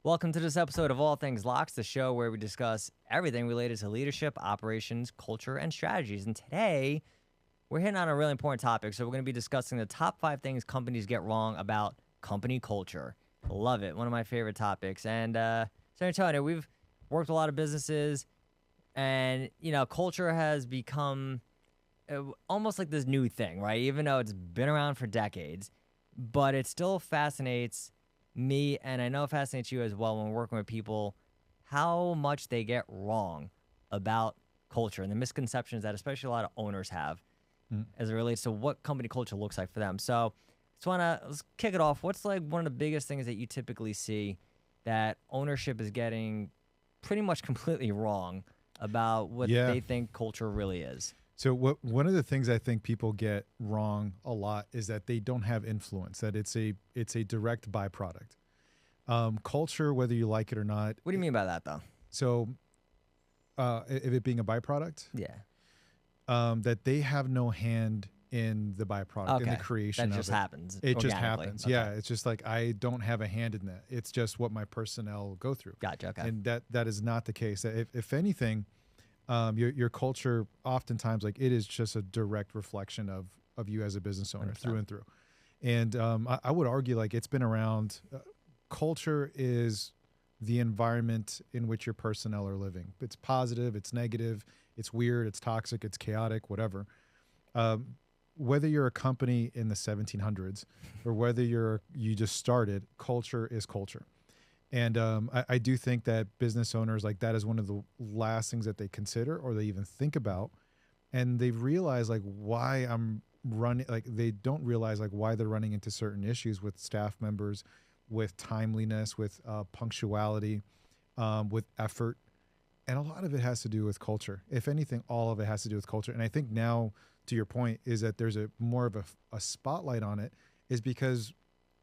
Welcome to this episode of All Things LOCS, the show where we discuss everything related to leadership, operations, culture, and strategies. And today, we're hitting on a really important topic. So we're going to be discussing the top 5 things companies get wrong about company culture. Love it. One of my favorite topics. And so Antonio, we've worked with a lot of businesses, and, culture has become almost like this new thing, right? Even though it's been around for decades, but it still fascinates me, and I know it fascinates you as well when we're working with people, how much they get wrong about culture and the misconceptions that especially a lot of owners have as it relates to what company culture looks like for them. So let's kick it off. What's like one of the biggest things that you typically see that ownership is getting pretty much completely wrong about what they think culture really is? So one of the things I think people get wrong a lot is that they don't have influence, that it's a direct byproduct. Culture, whether you like it or not. What do you mean by that, though? So if it being a byproduct? Yeah. That they have no hand in the byproduct, in the creation of it. That just happens. It just happens. Okay. Yeah. It's just like, I don't have a hand in that. It's just what my personnel go through. Gotcha. Okay. And that is not the case. If anything, your culture oftentimes, like, it is just a direct reflection of you as a business owner 100%. Through and through. And I would argue, like, it's been around. Culture is the environment in which your personnel are living. It's positive, it's negative, it's weird, it's toxic, it's chaotic, whatever. Whether you're a company in the 1700s or whether you just started, culture is culture. And I do think that business owners, like, that is one of the last things that they consider or they even think about. And they realize, like, why I'm running, like, they don't realize, like, why they're running into certain issues with staff members, with timeliness, with punctuality, with effort. And a lot of it has to do with culture. If anything, all of it has to do with culture. And I think now, to your point, is that there's more of a spotlight on it, is because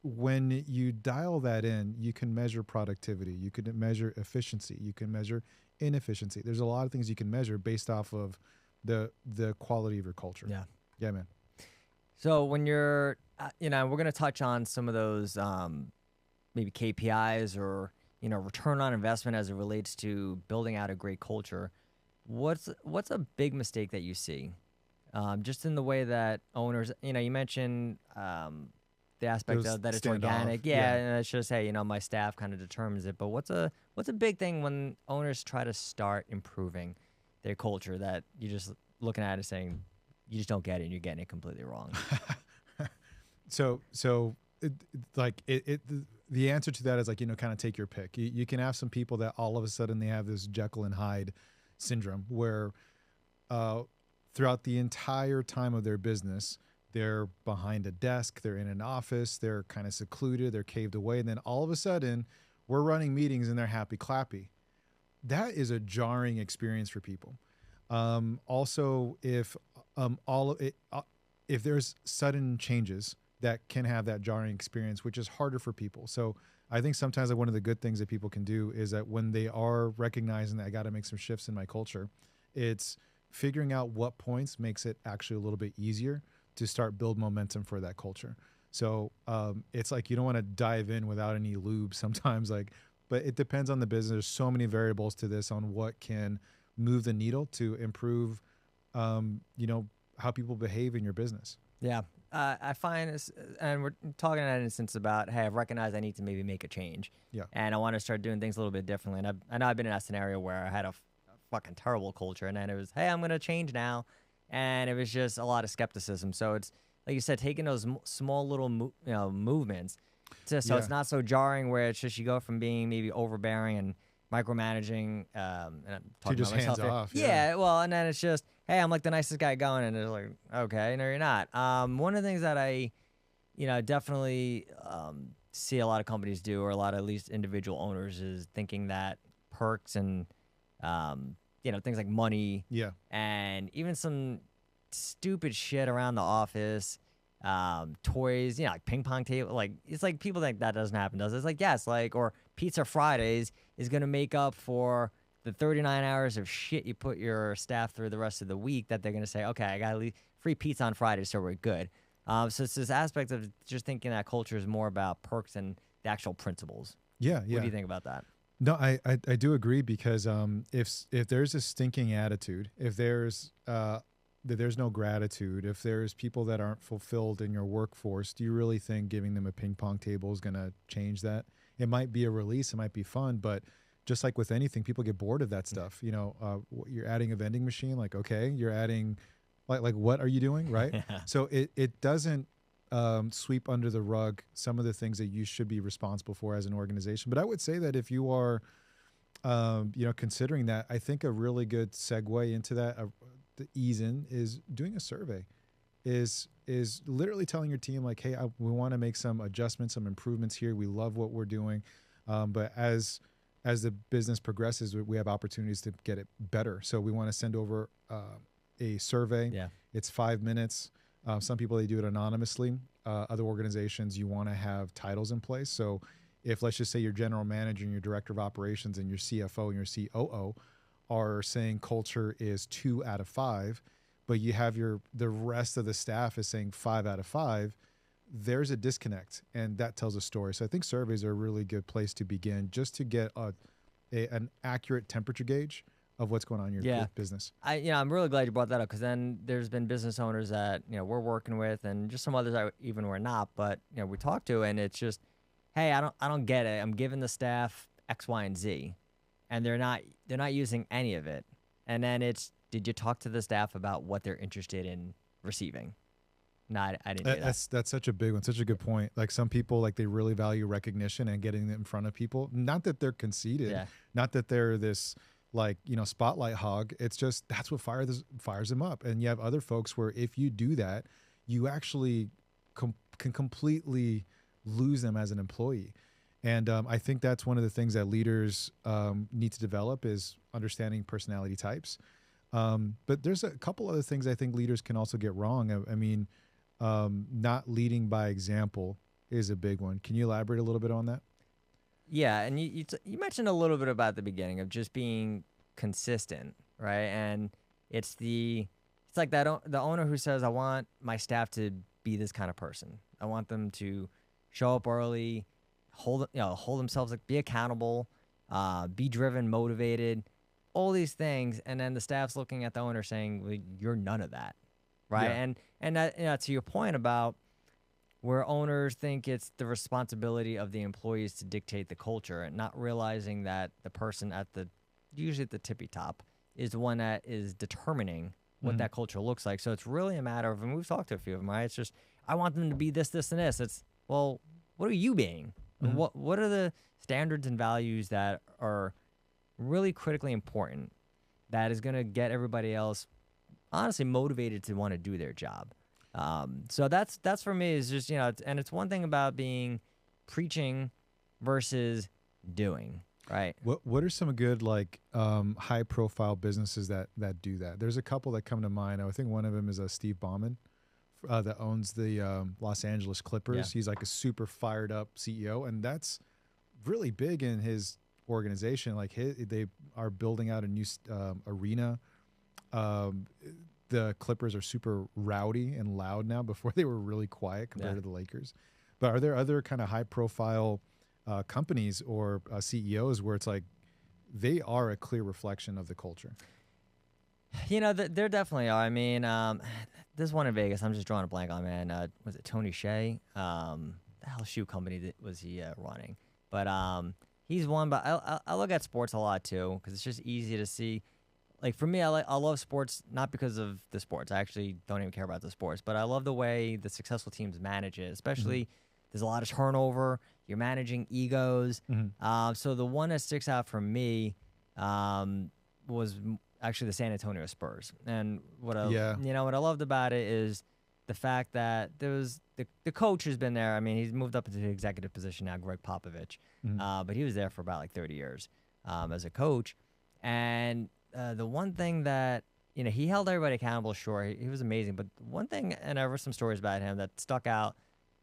when you dial that in, you can measure productivity, you can measure efficiency, you can measure inefficiency. There's a lot of things you can measure based off of the quality of your culture. Yeah, man. So when you're, we're going to touch on some of those maybe KPIs or, return on investment as it relates to building out a great culture. What's a big mistake that you see? Just in the way that owners, you mentioned the aspect of that it's organic. Yeah, and it's just, hey, my staff kind of determines it. But what's a big thing when owners try to start improving their culture that you're just looking at it saying you just don't get it and you're getting it completely wrong? The answer to that is, like, kind of take your pick. You can have some people that all of a sudden they have this Jekyll and Hyde syndrome where throughout the entire time of their business, they're behind a desk, they're in an office, they're kind of secluded, they're caved away. And then all of a sudden we're running meetings and they're happy clappy. That is a jarring experience for people. Also, if there's sudden changes, that can have that jarring experience, which is harder for people. So I think sometimes, like, one of the good things that people can do is that when they are recognizing that I got to make some shifts in my culture, it's figuring out what points makes it actually a little bit easier to start build momentum for that culture. So it's like, you don't want to dive in without any lube sometimes, like, but it depends on the business. There's so many variables to this on what can move the needle to improve, how people behave in your business. Yeah. I find this, and we're talking in an instance about, hey, I've recognized I need to maybe make a change. Yeah. And I want to start doing things a little bit differently. And I know I've been in that scenario where I had a fucking terrible culture, and then it was, hey, I'm going to change now. And it was just a lot of skepticism. So it's, like you said, taking those small little movements so it's not so jarring, where it's just you go from being maybe overbearing and micromanaging, and I'm talking to just about myself hands here. off. Yeah, well, and then it's just, hey, I'm like the nicest guy going, and it's like, okay, no, you're not. One of the things that I, definitely see a lot of companies do, or a lot of at least individual owners, is thinking that perks and things like money, and even some stupid shit around the office, toys, like ping pong table, like, it's like people think that doesn't happen, does it? It's like, yes, like, or Pizza Fridays is going to make up for the 39 hours of shit you put your staff through the rest of the week, that they're going to say, okay, I got free pizza on Friday, so we're good. So it's this aspect of just thinking that culture is more about perks and the actual principles. Yeah, What yeah. do you think about that? No, I do agree because if there's a stinking attitude, if there's no gratitude, if there's people that aren't fulfilled in your workforce, do you really think giving them a ping pong table is going to change that? It might be a release, it might be fun, but just like with anything, people get bored of that stuff. You know, you're adding a vending machine, like okay, you're adding, like what are you doing, right? Yeah. So it doesn't sweep under the rug some of the things that you should be responsible for as an organization. But I would say that if you are, considering that, I think a really good segue into that, the ease in, is doing a survey. Is literally telling your team like, hey, we want to make some adjustments, some improvements here. We love what we're doing, but as the business progresses, we have opportunities to get it better. So we want to send over a survey. Yeah. It's 5 minutes. Some people, they do it anonymously. Other organizations, you want to have titles in place. So if, let's just say, your general manager and your director of operations and your CFO and your COO are saying culture is 2 out of 5, but you have the rest of the staff is saying 5 out of 5, there's a disconnect, and that tells a story. So I think surveys are a really good place to begin, just to get an accurate temperature gauge of what's going on in your business. I'm really glad you brought that up, because then there's been business owners that we're working with, and just some others that even we're not, but we talk to, and it's just, hey, I don't get it. I'm giving the staff X, Y, and Z, and they're not using any of it. And then it's, did you talk to the staff about what they're interested in receiving? No, I didn't do that. That's such a big one, such a good point. Like some people, like they really value recognition and getting it in front of people. Not that they're conceited, not that they're this spotlight hog. It's just that's what fires them up. And you have other folks where if you do that, you actually can completely lose them as an employee. And I think that's one of the things that leaders need to develop, is understanding personality types. But there's a couple other things I think leaders can also get wrong. I mean, not leading by example is a big one. Can you elaborate a little bit on that? Yeah, and you mentioned a little bit about the beginning of just being consistent, right? And it's like the owner who says, I want my staff to be this kind of person. I want them to show up early, hold themselves, like be accountable, be driven, motivated, all these things, and then the staff's looking at the owner saying, well, you're none of that, right? Yeah. And that, to your point about where owners think it's the responsibility of the employees to dictate the culture, and not realizing that the person usually at the tippy top is the one that is determining what that culture looks like. So it's really a matter of, and we've talked to a few of them, right? It's just, I want them to be this, this, and this. It's, well, what are you being? What are the standards and values that are really critically important that is going to get everybody else honestly motivated to want to do their job? So that's for me, is just, and it's one thing about preaching versus doing, right? What are some good, like, high profile businesses that do that? There's a couple that come to mind. I think one of them is Steve Bauman, that owns the Los Angeles Clippers. Yeah. He's like a super fired up CEO, and that's really big in his organization. Like they are building out a new arena. The Clippers are super rowdy and loud now. Before they were really quiet compared to the Lakers. But are there other kind of high profile companies or CEOs where it's like they are a clear reflection of the culture? There definitely are. I mean, there's one in Vegas. I'm just drawing a blank on, man. Was it Tony Hsieh? The hell shoe company that was he running? But he's one. But I look at sports a lot too, because it's just easy to see. Like for me, I love sports not because of the sports. I actually don't even care about the sports, but I love the way the successful teams manage it. Especially, there's a lot of turnover. You're managing egos. So the one that sticks out for me was actually the San Antonio Spurs. And what I loved about it is the fact that there was the coach has been there. I mean, he's moved up into the executive position now, Greg Popovich, but he was there for about like 30 years as a coach. And the one thing that, he held everybody accountable, sure, he was amazing. But one thing, and I read some stories about him that stuck out,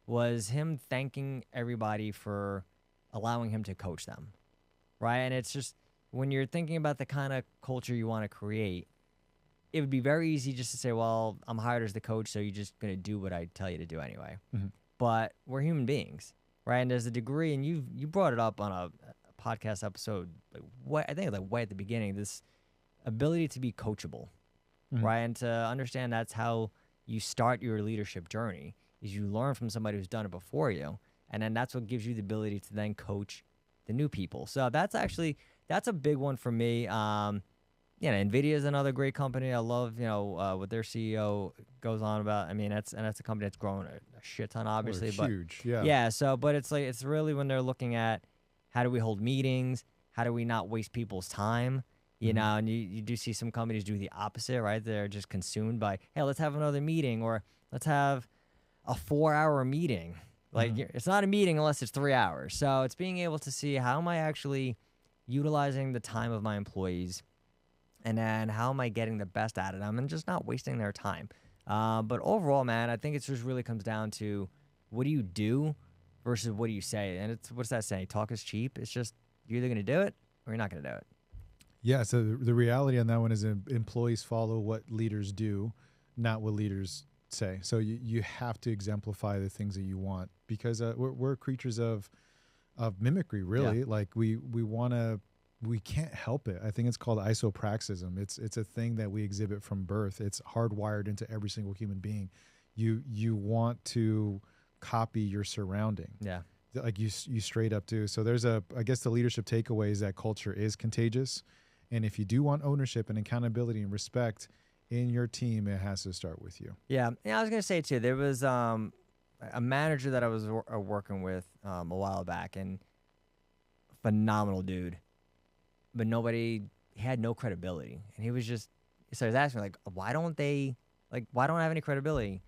was him thanking everybody for allowing him to coach them, right? And it's just, when you're thinking about the kind of culture you want to create, it would be very easy just to say, well, I'm hired as the coach, so you're just going to do what I tell you to do anyway. But we're human beings, right? And there's a degree, and you brought it up on a podcast episode, I think like way at the beginning, this ability to be coachable, right? And to understand that's how you start your leadership journey, is you learn from somebody who's done it before you, and then that's what gives you the ability to then coach the new people. So that's a big one for me. Nvidia is another great company. I love what their CEO goes on about. I mean, that's a company that's grown a shit ton, obviously, but huge, yeah. Yeah, so but it's really when they're looking at how do we hold meetings, how do we not waste people's time, and you do see some companies do the opposite, right? They're just consumed by, hey, let's have another meeting, or let's have a 4-hour meeting. Like it's not a meeting unless it's 3 hours. So it's being able to see, how am I actually utilizing the time of my employees, and then how am I getting the best out of them and just not wasting their time. But overall, man, I think it just really comes down to, what do you do versus what do you say? And what's that saying? Talk is cheap. It's just, you're either going to do it or you're not going to do it. Yeah, so the reality on that one is employees follow what leaders do, not what leaders say. So you have to exemplify the things that you want, because we're creatures of mimicry, really. Yeah. Like we can't help it. I think it's called isopraxism. It's a thing that we exhibit from birth. It's hardwired into every single human being. You want to copy your surrounding. Yeah. Like you straight up do. So I guess the leadership takeaway is that culture is contagious. And if you do want ownership and accountability and respect in your team, it has to start with you. Yeah. I was going to say too, there was a manager that I was working with a while back, and phenomenal dude, but he had no credibility. And he was just, so I was asking, like, why don't I have any credibility?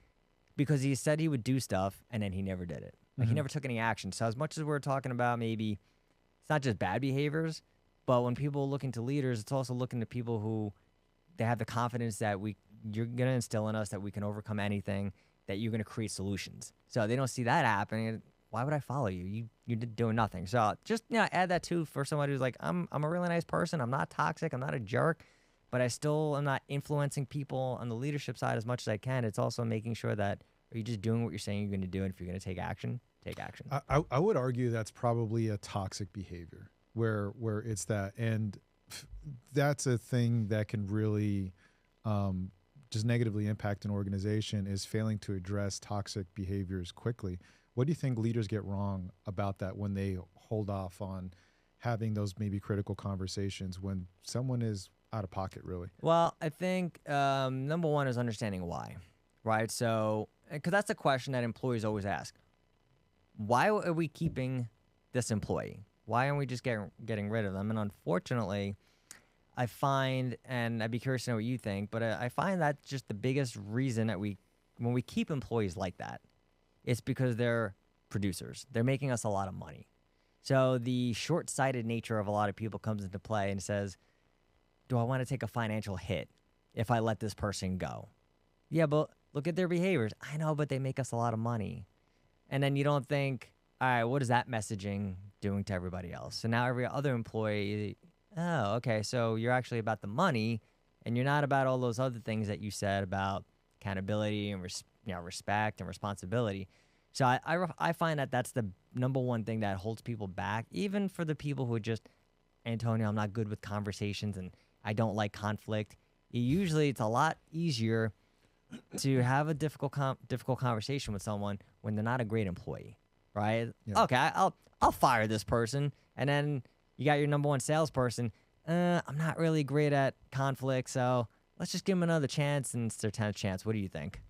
Because he said he would do stuff and then he never did it. Like he never took any action. So as much as we're talking about, maybe it's not just bad behaviors, but when people look into leaders, it's also looking to people who they have the confidence that you're going to instill in us that we can overcome anything, that you're going to create solutions. So they don't see that happening. Why would I follow you? You're doing nothing. So just add that too for somebody who's like, I'm a really nice person. I'm not toxic. I'm not a jerk, but I still am not influencing people on the leadership side as much as I can. It's also making sure that, are you just doing what you're saying you're going to do? And if you're going to take action, take action. I would argue that's probably a toxic behavior where it's that. And that's a thing that can really just negatively impact an organization, is failing to address toxic behaviors quickly. What do you think leaders get wrong about that when they hold off on having those maybe critical conversations when someone is out of pocket, really? Well, I think number one is understanding why, right? So, because that's a question that employees always ask. Why are we keeping this employee? Why aren't we just getting rid of them? And unfortunately, I find, and I'd be curious to know what you think, but I find that just the biggest reason that when we keep employees like that, it's because they're producers. They're making us a lot of money. So the short-sighted nature of a lot of people comes into play and says, do I want to take a financial hit if I let this person go? Yeah, but look at their behaviors. I know, but they make us a lot of money. And then you don't think, all right, what is that messaging doing to everybody else? So now every other employee, oh, okay, so you're actually about the money, and you're not about all those other things that you said about accountability and respect and responsibility. So I find that that's the number one thing that holds people back, even for the people who just, Antonio, I'm not good with conversations and I don't like conflict. Usually it's a lot easier to have a difficult conversation with someone when they're not a great employee, right? Yeah. Okay, I'll fire this person, and then you got your number one salesperson. I'm not really great at conflict, so let's just give him another chance, and it's their 10th chance. What do you think?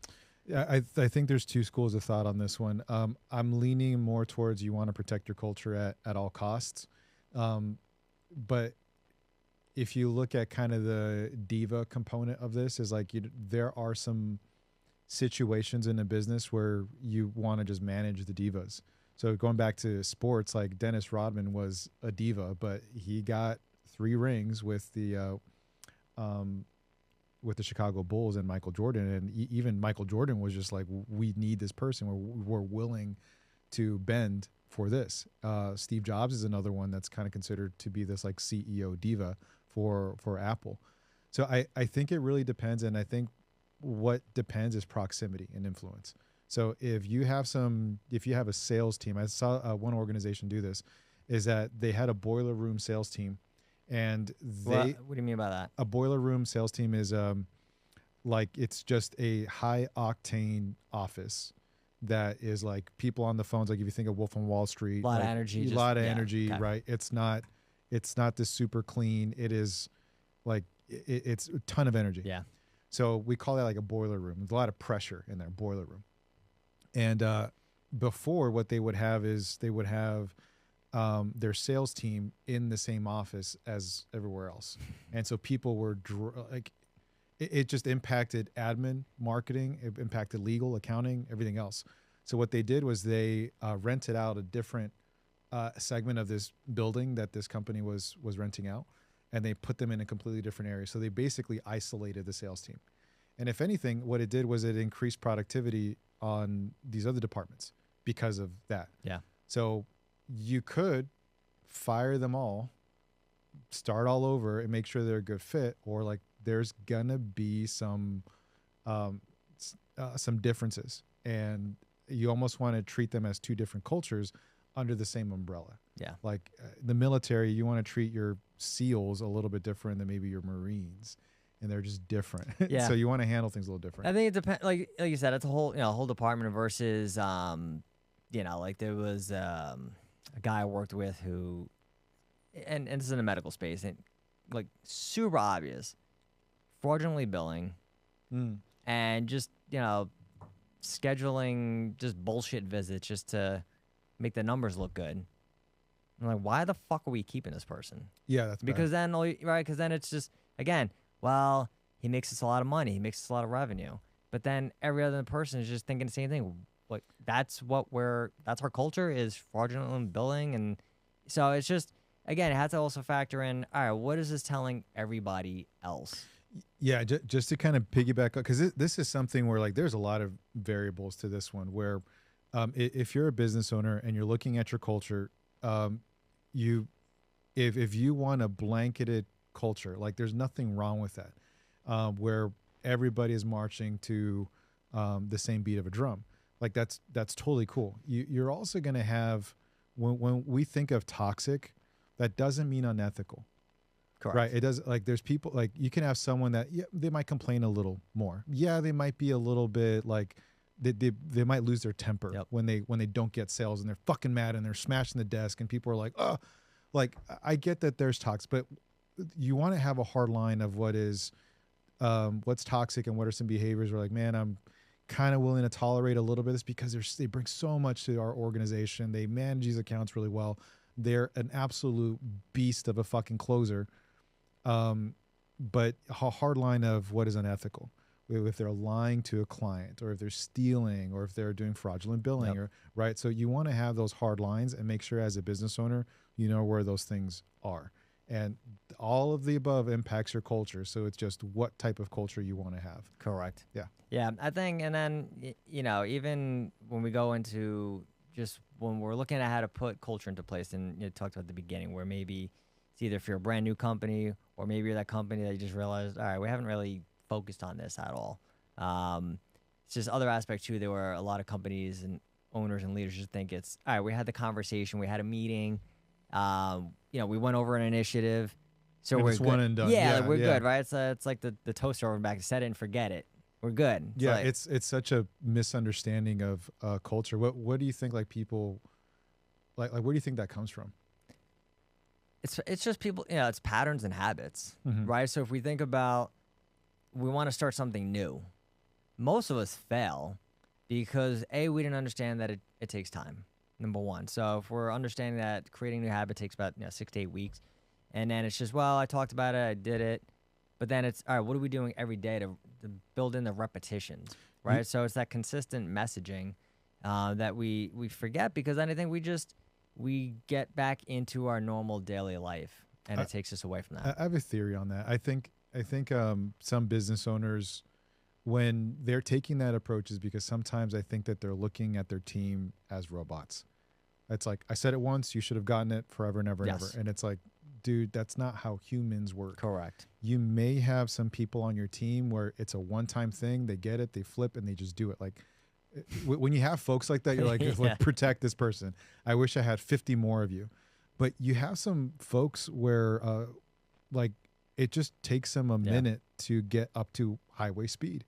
Yeah, I think there's two schools of thought on this one. I'm leaning more towards you want to protect your culture at all costs. But if you look at kind of the diva component of this, is like there are some situations in a business where you want to just manage the divas. So going back to sports, like Dennis Rodman was a diva, but he got 3 rings with the Chicago Bulls and Michael Jordan. And even Michael Jordan was just like, we need this person. We're willing to bend for this. Steve Jobs is another one that's kind of considered to be this like CEO diva for Apple. So I think it really depends. And I think what depends is proximity and influence. So if you have a sales team, I saw one organization do this, is that they had a boiler room sales team, and What do you mean by that? a boiler room sales team is like it's just a high octane office that is like people on the phones. Like if you think of Wolf on Wall Street, A lot like, of energy. a lot of energy, okay. right? It's not this super clean. It is like it's a ton of energy. Yeah. So we call that like a boiler room. There's a lot of pressure in there, boiler room. And before, what they would have is they would have their sales team in the same office as everywhere else, and so people were like, it just impacted admin, marketing, it impacted legal, accounting, everything else. So what they did was they rented out a different segment of this building that this company was renting out, and they put them in a completely different area. So they basically isolated the sales team. And if anything, what it did was it increased productivity on these other departments because of that. Yeah. So you could fire them all, start all over, and make sure they're a good fit, or like there's gonna be some differences, and you almost want to treat them as two different cultures under the same umbrella. Yeah. Like the military, you want to treat your SEALs a little bit different than maybe your Marines, and they're just different. Yeah. So you want to handle things a little different. I think it depends. Like you said, it's a whole department versus like there was a guy I worked with who, and this is in the medical space, and like super obvious, fraudulently billing, and just scheduling just bullshit visits just to make the numbers look good. I'm like, why the fuck are we keeping this person? Yeah, that's because bad. then because then it's just again, well, he makes us a lot of money, he makes us a lot of revenue, but then every other person is just thinking the same thing. Like that's our culture is fraudulent billing, and so it's just again, it has to also factor in. All right, what is this telling everybody else? Yeah, just to kind of piggyback up, because this is something where like there's a lot of variables to this one. Where if you're a business owner and you're looking at your culture, if you want a blanketed culture, like there's nothing wrong with that, where everybody is marching to the same beat of a drum. Like that's totally cool. You're also going to have when we think of toxic, that doesn't mean unethical. Correct. Right. It does. Like there's people like you can have someone that they might complain a little more. Yeah, they might be a little bit like they might lose their temper when they don't get sales, and they're fucking mad and they're smashing the desk, and people are like, oh, like I get that there's toxic, but you want to have a hard line of what's toxic and what are some behaviors where like, man, I'm kind of willing to tolerate a little bit of this because they bring so much to our organization. They manage these accounts really well. They're an absolute beast of a fucking closer. But a hard line of what is unethical, if they're lying to a client, or if they're stealing, or if they're doing fraudulent billing, or right. So you want to have those hard lines and make sure as a business owner, you know where those things are, and all of the above impacts your culture. So it's just what type of culture you want to have. Correct. Yeah. Yeah. I think, and then, even when we go into just when we're looking at how to put culture into place, and you talked about at the beginning where maybe it's either if you're a brand new company or maybe you're that company that you just realized, all right, we haven't really focused on this at all. It's just other aspects too. There were a lot of companies and owners and leaders just think it's, all right, we had the conversation, we had a meeting, we went over an initiative. So and we're it's good. one and done. Yeah, like we're good, right? It's like the toaster over back, set it and forget it. We're good. It's such a misunderstanding of culture. What do you think? Like people, like where do you think that comes from? It's just people. It's patterns and habits, Mm-hmm. right? So if we think about, we want to start something new, most of us fail because we didn't understand that it takes time. Number one. So if we're understanding that creating a new habit takes about 6 to 8 weeks, and then it's just, well, I talked about it, I did it. But then it's, all right, what are we doing every day to build in the repetitions, right? So it's that consistent messaging that we forget, because then I think we get back into our normal daily life, and it takes us away from that. I have a theory on that. I think some business owners, when they're taking that approach, is because sometimes I think that they're looking at their team as robots. It's like, I said it once, you should have gotten it forever and ever and ever. And it's like, dude, that's not how humans work. Correct. You may have some people on your team where it's a one-time thing. They get it, they flip, and they just do it. Like, When you have folks like that, you're like, Yeah. like, protect this person. I wish I had 50 more of you. But you have some folks where like it just takes them a minute to get up to highway speed.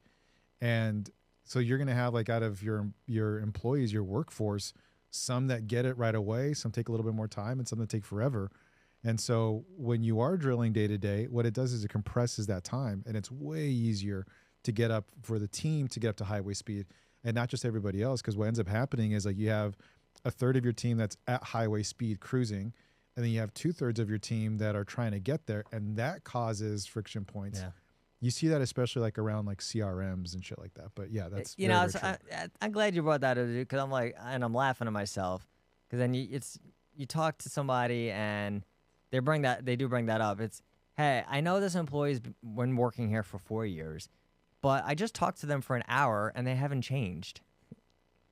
And so you're going to have, like, out of your employees, your workforce, some that get it right away, some take a little bit more time, and some that take forever. And so when you are drilling day to day, what it does is it compresses that time, and it's way easier to get up for the team to get up to highway speed, and not just everybody else. Because what ends up happening is, like, you have a third of your team that's at highway speed cruising, and then you have 2/3 of your team that are trying to get there, and that causes friction points. Yeah. You see that especially, like, around, like, CRMs and shit like that. But yeah, that's you very, know, very true. I'm glad you brought that up, because I'm like, and I'm laughing at myself, because then you talk to somebody and they do bring that up. It's, hey, I know this employee's been working here for 4 years, but I just talked to them for an hour and they haven't changed.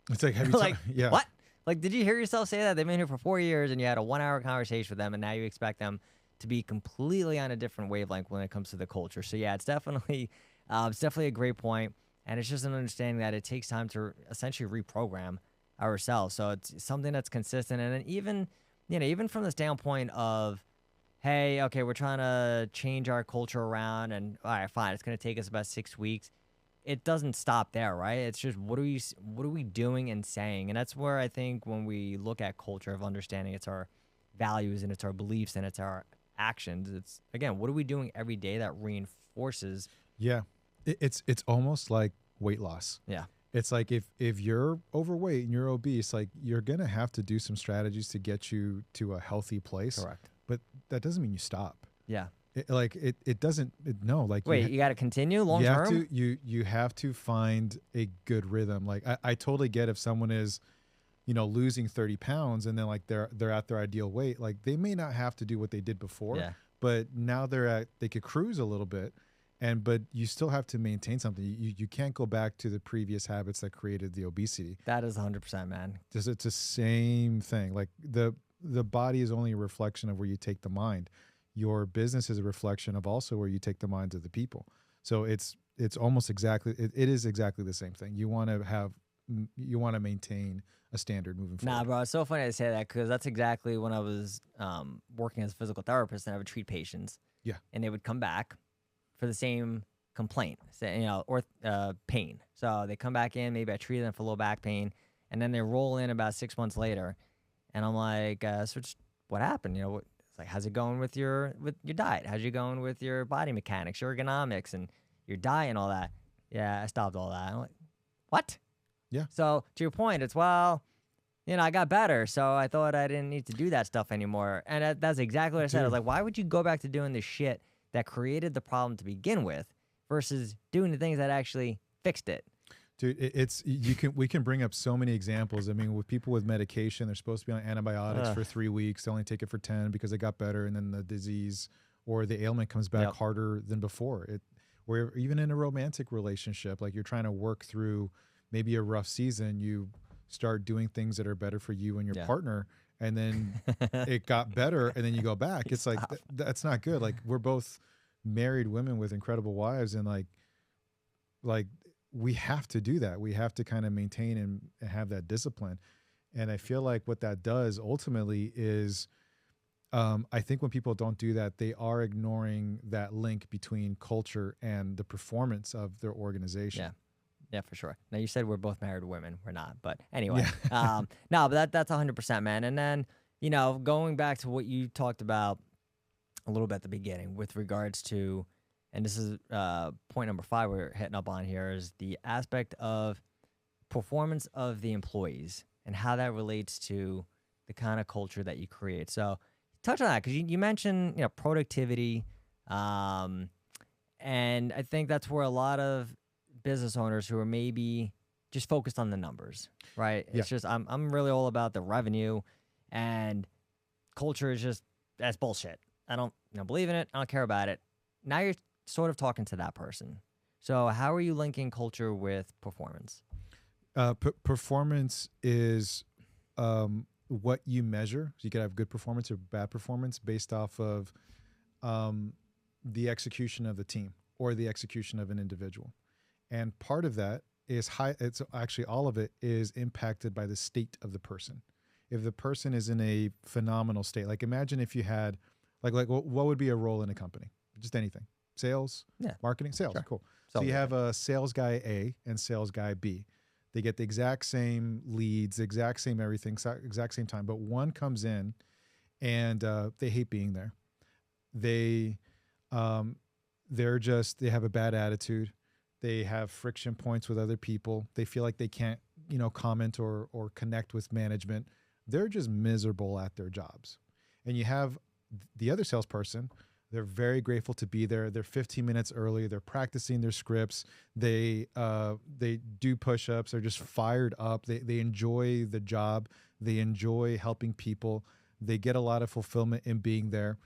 It's like, have you Like, yeah. what? Like, did you hear yourself say that? They've been here for 4 years and you had a 1 hour conversation with them, and now you expect them to be completely on a different wavelength when it comes to the culture. So yeah, it's definitely a great point, and it's just an understanding that it takes time to essentially reprogram ourselves. So it's something that's consistent, and then even from the standpoint of, hey, okay, we're trying to change our culture around, and all right, fine, it's going to take us about 6 weeks. It doesn't stop there, right? It's just, what are we doing and saying? And that's where I think when we look at culture, of understanding it's our values and it's our beliefs and it's our actions. It's, again, what are we doing every day that reinforces? Yeah. It's almost like weight loss. Yeah. It's like, if you're overweight and you're obese, like, you're going to have to do some strategies to get you to a healthy place. Correct. But that doesn't mean you stop. Yeah. It doesn't, no, like, Wait, you got to continue long term? You have to find a good rhythm. Like, I totally get if someone is, losing 30 pounds and then, like, they're at their ideal weight. Like, they may not have to do what they did before, Yeah. but now they could cruise a little bit, but you still have to maintain something. You can't go back to the previous habits that created the obesity. That is 100%, man. It's the same thing. Like, the body is only a reflection of where you take the mind. Your business is a reflection of also where you take the minds of the people. So it's almost exactly, it is exactly the same thing. You want to maintain a standard moving forward. Nah, bro, it's so funny to say that, because that's exactly when I was working as a physical therapist, and I would treat patients. Yeah. And they would come back for the same complaint, or pain. So they come back in, maybe I treated them for low back pain, and then they roll in about 6 months later, and I'm like, so just what happened? It's like, how's it going with your diet? How's it going with your body mechanics, your ergonomics, and your diet and all that? Yeah, I stopped all that. I'm like, what? Yeah. So to your point, it's, well, I got better, so I thought I didn't need to do that stuff anymore. And that's exactly what I said. I was like, why would you go back to doing the shit that created the problem to begin with versus doing the things that actually fixed it? Dude, we can bring up so many examples. I mean, with people with medication, they're supposed to be on antibiotics for 3 weeks. They only take it for 10 because they got better, and then the disease or the ailment comes back harder than before. Or even in a romantic relationship, like, you're trying to work through maybe a rough season, you start doing things that are better for you and your partner, and then it got better, and then you go back. It's like, that's not good. Like, we're both married women with incredible wives, and like we have to do that. We have to kind of maintain and have that discipline. And I feel like what that does ultimately is, I think when people don't do that, they are ignoring that link between culture and the performance of their organization. Yeah. Yeah, for sure. Now, you said we're both married women. We're not, but anyway. No, but that's 100%, man. And then, going back to what you talked about a little bit at the beginning with regards to, and this is point number 5 we're hitting up on here, is the aspect of performance of the employees and how that relates to the kind of culture that you create. So touch on that, because you mentioned, productivity, and I think that's where a lot of business owners who are maybe just focused on the numbers, right? Yeah. It's just, I'm really all about the revenue, and culture is just, that's bullshit. I don't believe in it. I don't care about it. Now you're sort of talking to that person. So how are you linking culture with performance? Performance is what you measure. So you could have good performance or bad performance based off of the execution of the team or the execution of an individual. And part of that is high. It's actually all of it is impacted by the state of the person. If the person is in a phenomenal state, like imagine if you had, what would be a role in a company? Just anything. Sales, Yeah. marketing, sales. Sure. Cool. So So you have a sales guy A and sales guy B. They get the exact same leads, exact same everything, exact same time. But one comes in and they hate being there. They they have a bad attitude. They have friction points with other people. They feel like they can't, comment or connect with management. They're just miserable at their jobs. And you have the other salesperson. They're very grateful to be there. They're 15 minutes early. They're practicing their scripts. They do push-ups. They're just fired up. They enjoy the job. They enjoy helping people. They get a lot of fulfillment in being there.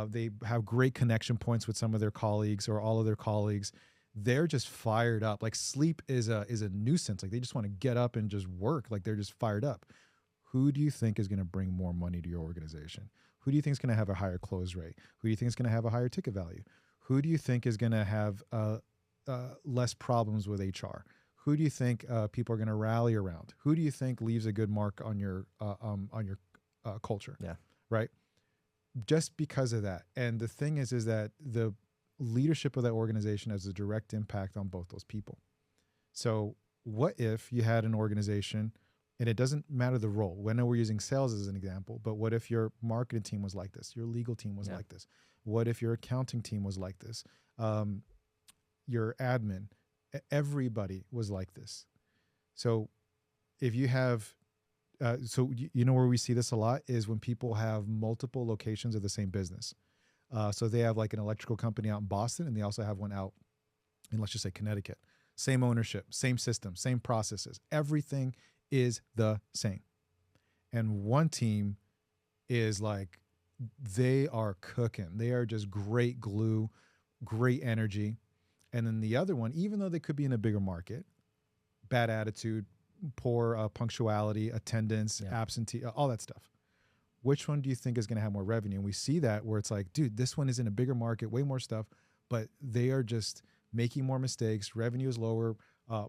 They have great connection points with some of their colleagues or all of their colleagues. They're just fired up. Like sleep is a nuisance. Like they just want to get up and just work. Like they're just fired up. Who do you think is going to bring more money to your organization? Who do you think is going to have a higher close rate? Who do you think is going to have a higher ticket value? Who do you think is going to have less problems with HR? Who do you think people are going to rally around? Who do you think leaves a good mark on your culture? Yeah. Right. Just because of that. And the thing is that the leadership of that organization has a direct impact on both those people. So what if you had an organization, and it doesn't matter the role. I know we're using sales as an example, but what if your marketing team was like this? Your legal team was like this? What if your accounting team was like this? Your admin, everybody was like this. So if you have, you know where we see this a lot is when people have multiple locations of the same business. So they have like an electrical company out in Boston, and they also have one out in, let's just say, Connecticut. Same ownership, same system, same processes. Everything is the same. And one team is like, they are cooking. They are just great glue, great energy. And then the other one, even though they could be in a bigger market, bad attitude, poor punctuality, attendance, absentee, all that stuff. Which one do you think is going to have more revenue? And we see that where it's like, dude, this one is in a bigger market, way more stuff, but they are just making more mistakes. Revenue is lower.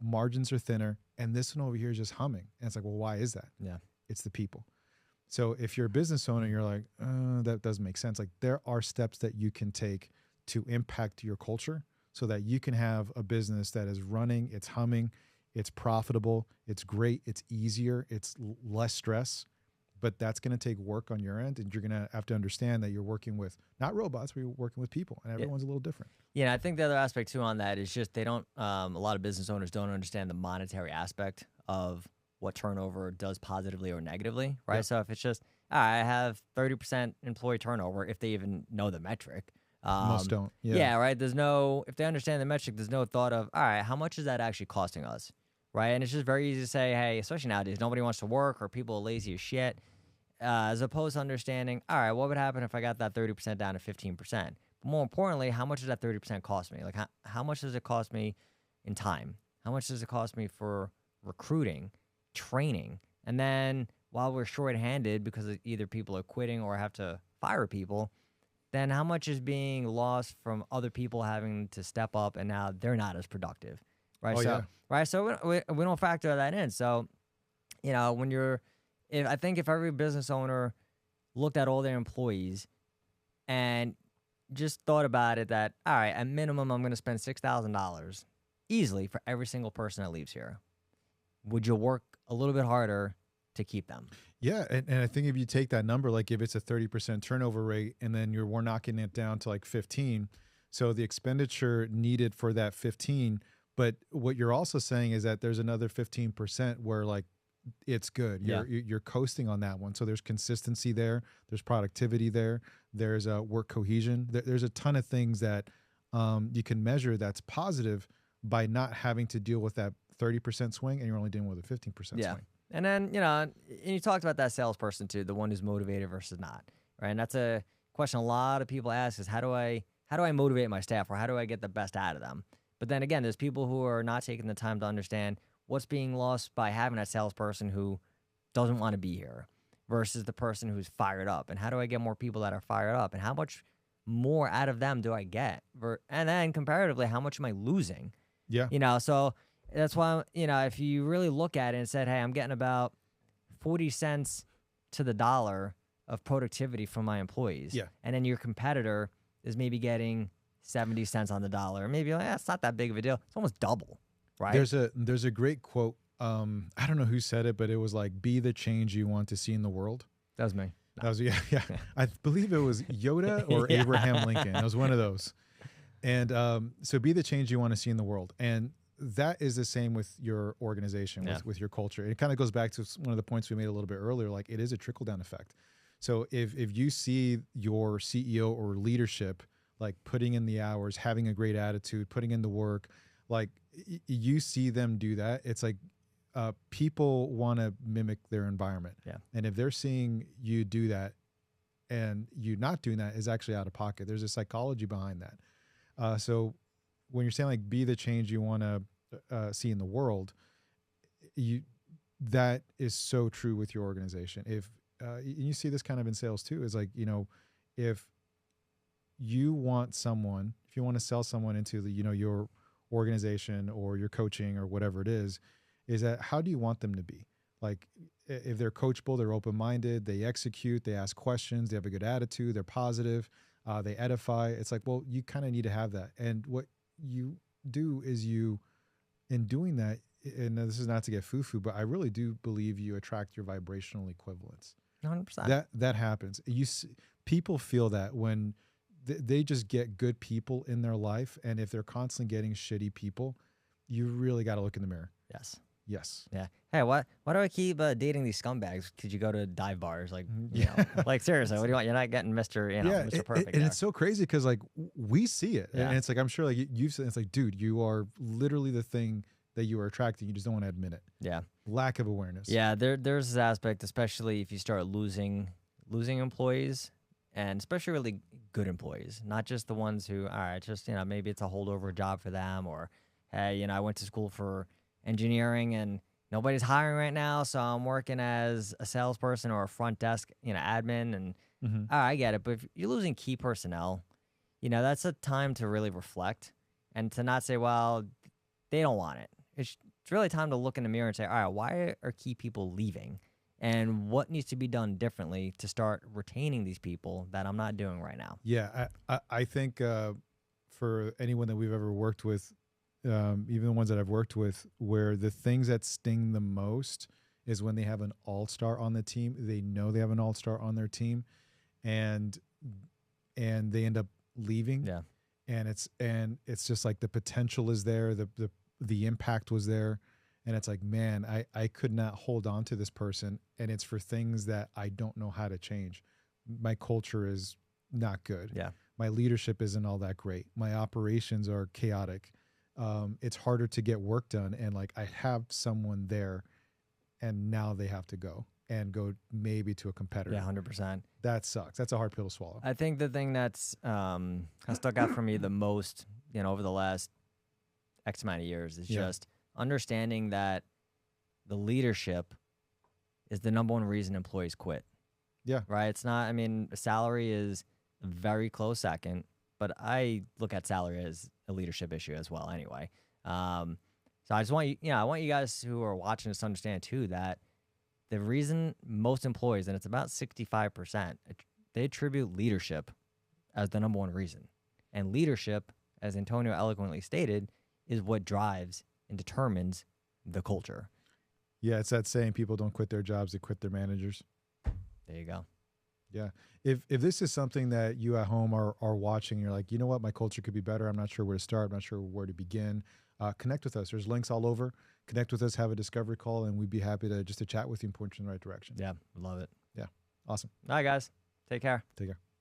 Margins are thinner. And this one over here is just humming. And it's like, well, why is that? Yeah. It's the people. So if you're a business owner, you're like, that doesn't make sense. Like there are steps that you can take to impact your culture so that you can have a business that is running, it's humming, it's profitable, it's great, it's easier, it's less stress. But that's going to take work on your end, and you're going to have to understand that you're working with not robots, but you're working with people, and everyone's a little different. Yeah, and I think the other aspect too on that is just they don't. A lot of business owners don't understand the monetary aspect of what turnover does positively or negatively, right? Yep. So if it's just, all right, I have 30% employee turnover, if they even know the metric. Most don't. Yeah, right. There's no, if they understand the metric, there's no thought of, all right, how much is that actually costing us, right? And it's just very easy to say, hey, especially nowadays, nobody wants to work or people are lazy as shit. As opposed to understanding, all right, what would happen if I got that 30% down to 15%? But more importantly, how much does that 30% cost me? Like, how much does it cost me in time? How much does it cost me for recruiting, training? And then while we're short-handed because either people are quitting or have to fire people, then how much is being lost from other people having to step up and now they're not as productive, right? So we don't factor that in. So, when you're, I think if every business owner looked at all their employees and just thought about it that, all right, at minimum, I'm going to spend $6,000 easily for every single person that leaves here, would you work a little bit harder to keep them? Yeah, and I think if you take that number, like if it's a 30% turnover rate and then we're knocking it down to like 15, so the expenditure needed for that 15, but what you're also saying is that there's another 15% where like it's good. You're coasting on that one. So there's consistency there. There's productivity there. There's work cohesion. There's a ton of things that you can measure that's positive by not having to deal with that 30% swing, and you're only dealing with a 15% swing. And then, and you talked about that salesperson too, the one who's motivated versus not, right? And that's a question a lot of people ask is how do I motivate my staff, or how do I get the best out of them? But then again, there's people who are not taking the time to understand what's being lost by having that salesperson who doesn't want to be here versus the person who's fired up. And how do I get more people that are fired up? And how much more out of them do I get? And then comparatively, how much am I losing? Yeah. So That's why, if you really look at it and said, hey, I'm getting about 40 cents to the dollar of productivity from my employees. Yeah. And then your competitor is maybe getting 70 cents on the dollar. Maybe you're like, it's not that big of a deal. It's almost double, right? There's a great quote. I don't know who said it, but it was like, be the change you want to see in the world. That was me. No. That was, yeah. I believe it was Yoda or Yeah. Abraham Lincoln. It was one of those. And so be the change you want to see in the world. And that is the same with your organization, with your culture. It kind of goes back to one of the points we made a little bit earlier. Like, it is a trickle down effect. So if you see your CEO or leadership like putting in the hours, having a great attitude, putting in the work, like you see them do that, it's like people want to mimic their environment. Yeah. And if they're seeing you do that and you not doing that is actually out of pocket. There's a psychology behind that. So when you're saying like be the change you want to see in the world, that is so true with your organization. If you see this kind of in sales too, is like, if you want someone, if you want to sell someone into the, your organization or your coaching or whatever it is that how do you want them to be? Like, if they're coachable, they're open-minded, they execute, they ask questions, they have a good attitude, they're positive, they edify. It's like, well, you kind of need to have that. And what you do is in doing that, and this is not to get foo-foo, but I really do believe you attract your vibrational equivalents. 100%. That happens. People feel that when they just get good people in their life, and if they're constantly getting shitty people, you really got to look in the mirror. Yes. Yeah. Hey, why do I keep dating these scumbags? Could you go to dive bars? Like, like seriously, what do you want? You're not getting Mr. Mr. Perfect. And it's so crazy because like we see it, Yeah. and it's like I'm sure like you've said, it's like, dude, you are literally the thing that you are attracting. You just don't want to admit it. Yeah. Lack of awareness. Yeah. There's this aspect, especially if you start losing employees, and especially really good employees, not just the ones who, all right, just maybe it's a holdover job for them, or hey, I went to school for engineering and nobody's hiring right now, so I'm working as a salesperson or a front desk, admin, and all right, I get it. But if you're losing key personnel, that's a time to really reflect and to not say, well, they don't want it. It's really time to look in the mirror and say, all right, why are key people leaving? And what needs to be done differently to start retaining these people that I'm not doing right now? Yeah, I think for anyone that we've ever worked with, even the ones that I've worked with, where the things that sting the most is when they have an all-star on the team. They know they have an all-star on their team, and they end up leaving. Yeah, and it's just like the potential is there, the impact was there, and it's like, man, I could not hold on to this person, and it's for things that I don't know how to change. My culture is not good. Yeah, my leadership isn't all that great. My operations are chaotic. It's harder to get work done, and like I have someone there, and now they have to go maybe to a competitor. Yeah, 100%. That sucks. That's a hard pill to swallow. I think the thing that's has stuck out for me the most, over the last X amount of years is just understanding that the leadership is the number one reason employees quit. Yeah. Right? It's not, salary is a very close second, but I look at salary as a leadership issue as well anyway. So I just want I want you guys who are watching this to understand too that the reason most employees, and it's about 65%, they attribute leadership as the number one reason. And leadership, as Antonio eloquently stated, is what drives and determines the culture. Yeah, it's that saying, people don't quit their jobs, they quit their managers. There you go. Yeah. If this is something that you at home are watching, you're like, you know what, my culture could be better, I'm not sure where to start, I'm not sure where to begin, connect with us. There's links all over. Connect with us, have a discovery call, and we'd be happy to chat with you and point you in the right direction. Yeah, love it. Yeah. Awesome. All right, guys. Take care. Take care.